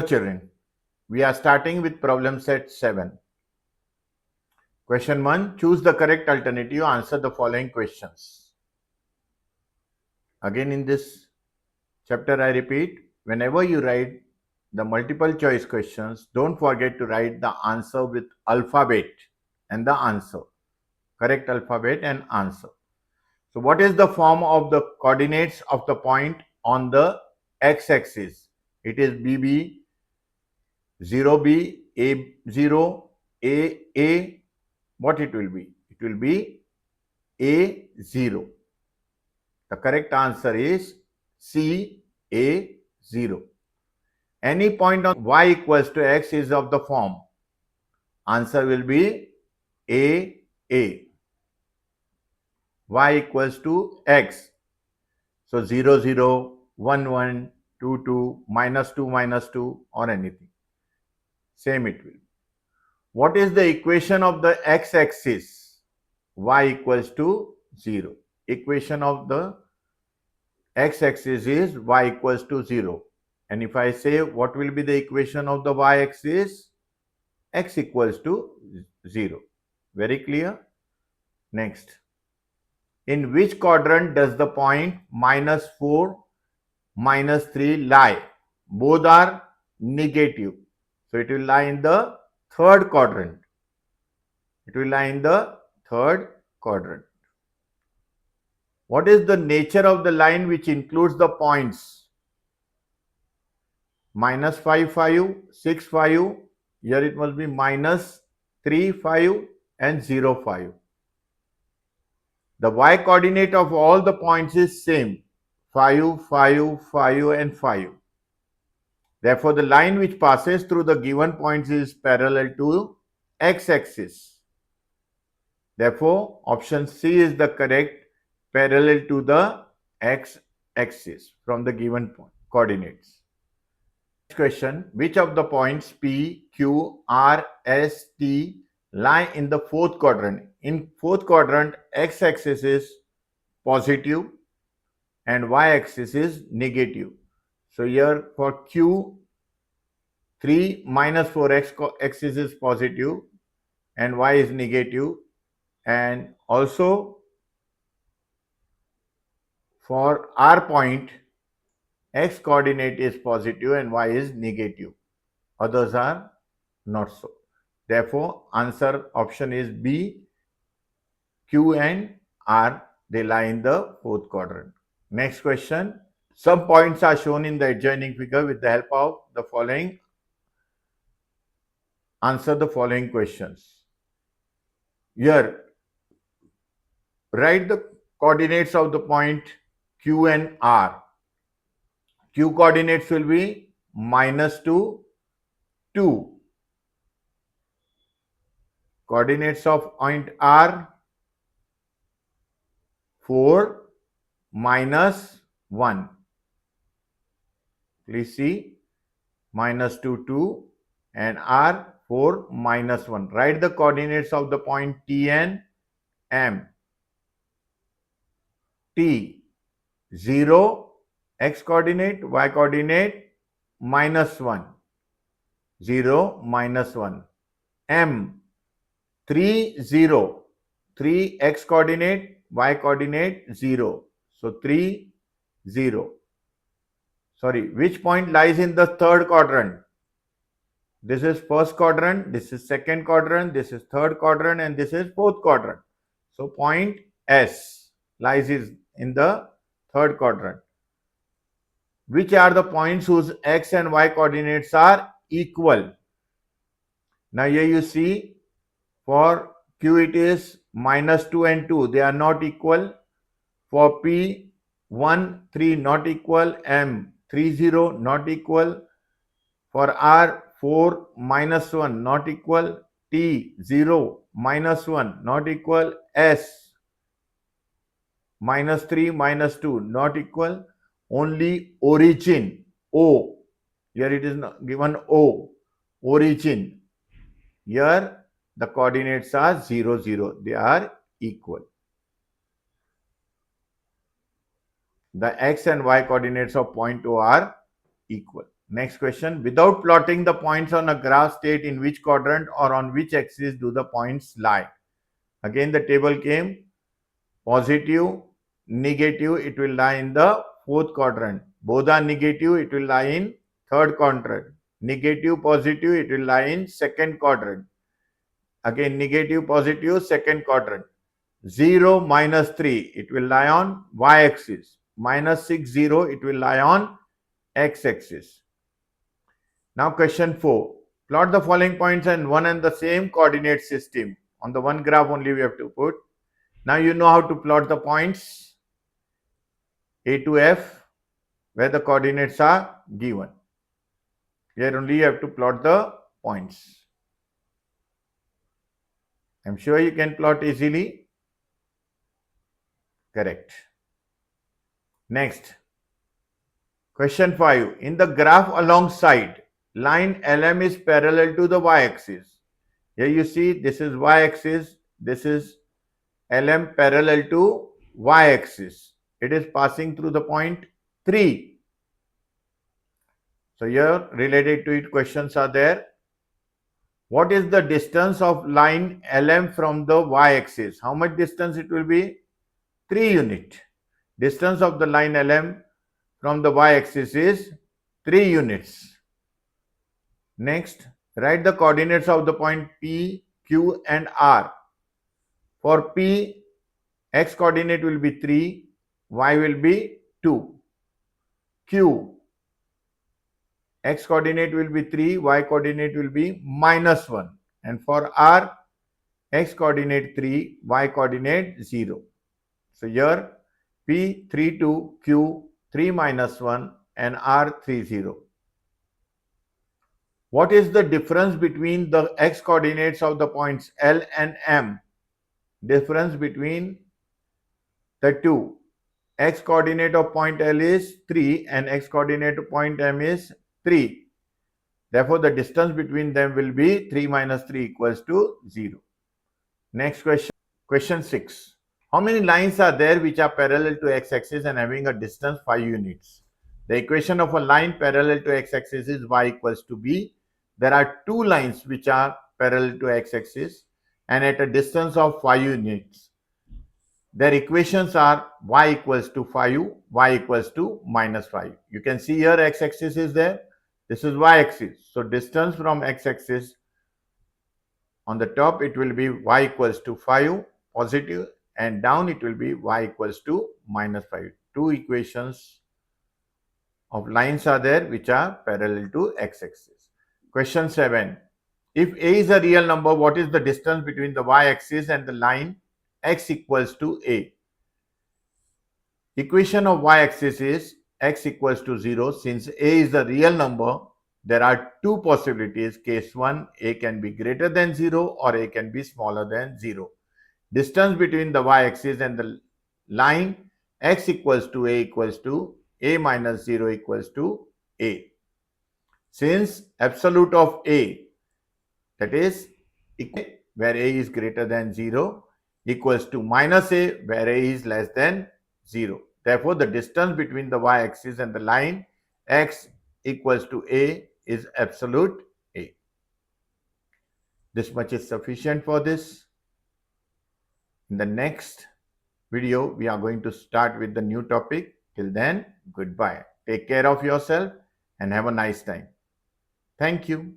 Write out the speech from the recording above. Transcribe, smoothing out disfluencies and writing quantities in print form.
Children, we are starting with problem set 7. Question 1. Choose the correct alternative. Answer the following questions. Again, in this chapter, I repeat, whenever you write the multiple choice questions, don't forget to write the answer with alphabet and the answer. Correct alphabet and answer. So what is the form of the coordinates of the point on the x-axis? It is BB, 0B, A0, A. What it will be? It will be A0. The correct answer is C, A0. Any point on y equals to x is of the form. Answer will be A. Y equals to x. So 0, 0, 1, 1, 2, 2, -2, -2 or anything. Same it will. What is the equation of the x-axis? Y equals to 0. Equation of the x-axis is y equals to 0. And if I say what will be the equation of the y-axis? X equals to 0. Very clear? Next. In which quadrant does the point -4, -3 lie? Both are negative. So it will lie in the third quadrant. It will lie in the third quadrant. What is the nature of the line which includes the points? -5, 5, 6, 5. Here it must be -3, 5 and 0, 5. The y coordinate of all the points is same. 5, 5, 5 and 5. Therefore, the line which passes through the given points is parallel to x-axis. Therefore, option C is the correct, parallel to the x-axis from the given coordinates. Next question, which of the points P, Q, R, S, T lie in the fourth quadrant? In fourth quadrant, x-axis is positive and y-axis is negative. So here for Q, 3 minus 4x axis is positive and y is negative, and also for R point, x coordinate is positive and y is negative. Others are not so. Therefore, answer option is B. Q and R, they lie in the fourth quadrant. Next question. Some points are shown in the adjoining figure. With the help of the following, answer the following questions. Here, write the coordinates of the point Q and R. Q coordinates will be -2, 2. Coordinates of point R, 4, -1. Please see, -2, 2 and R, 4, -1. Write the coordinates of the point T and M. T, 0, x coordinate, y coordinate, -1. 0, -1. M, 3, 0. 3, x coordinate, y coordinate, 0. So 3, 0. Sorry, which point lies in the third quadrant? This is first quadrant, this is second quadrant, this is third quadrant, and this is fourth quadrant. So point S lies in the third quadrant. Which are the points whose x and y coordinates are equal? Now here you see, for Q it is -2 and 2, they are not equal. For P, 1, 3 not equal, M, 3, 0 not equal. For R, 4, -1 not equal. T, 0, -1 not equal. S, -3, -2 not equal. Only origin, O, here it is given O, origin. Here the coordinates are 0, 0. They are equal. the x and y coordinates of point O are equal. Next question. Without plotting the points on a graph, state in which quadrant or on which axis do the points lie. Again, the table came positive, negative, it will lie in the fourth quadrant. Both are negative, it will lie in third quadrant. Negative, positive, it will lie in second quadrant. Again, negative, positive, second quadrant. 0, minus 3, it will lie on y-axis. Minus 6, 0, it will lie on x-axis. Now question 4. Plot the following points and one and the same coordinate system. On the one graph only we have to put. Now you know how to plot the points A to F where the coordinates are given. Here only you have to plot the points. I'm sure you can plot easily. Correct. Next. Question 5. In the graph alongside, line LM is parallel to the y-axis. Here you see this is y-axis, this is LM parallel to y-axis. It is passing through the point 3. So here related to it questions are there. What is the distance of line LM from the y-axis? How much distance it will be? 3 unit. Distance of the line LM from the y-axis is 3 units. Next, write the coordinates of the point P, Q and R. For P, x coordinate will be 3, y will be 2. Q, x coordinate will be 3, y coordinate will be minus 1. And for R, x coordinate 3, y coordinate 0. So here P 3 2, Q 3 minus 1 and R 3 0. What is the difference between the x coordinates of the points L and M? Difference between the two. X coordinate of point L is 3 and x coordinate of point M is 3. Therefore, the distance between them will be 3 minus 3 equals to 0. Next question. Question 6. How many lines are there which are parallel to x-axis and having a distance 5 units? The equation of a line parallel to x-axis is y equals to b. There are 2 lines which are parallel to x-axis and at a distance of 5 units. Their equations are y equals to 5, y equals to minus 5. You can see here x-axis is there. This is y-axis. So distance from x-axis, on the top it will be y equals to 5 positive and down it will be y equals to minus 5. 2 equations of lines are there which are parallel to x-axis. Question 7. If a is a real number, what is the distance between the y-axis and the line x equals to a? Equation of y-axis is x equals to 0. Since a is a real number, there are 2 possibilities. Case 1, a can be greater than 0 or a can be smaller than 0. Distance between the y-axis and the line x equals to a minus 0 equals to a. Since absolute of a, that is where a is greater than 0, equals to minus a where a is less than 0. Therefore, the distance between the y-axis and the line x equals to a is absolute a. This much is sufficient for this. In the next video, we are going to start with the new topic. Till then, goodbye. Take care of yourself and have a nice time. Thank you.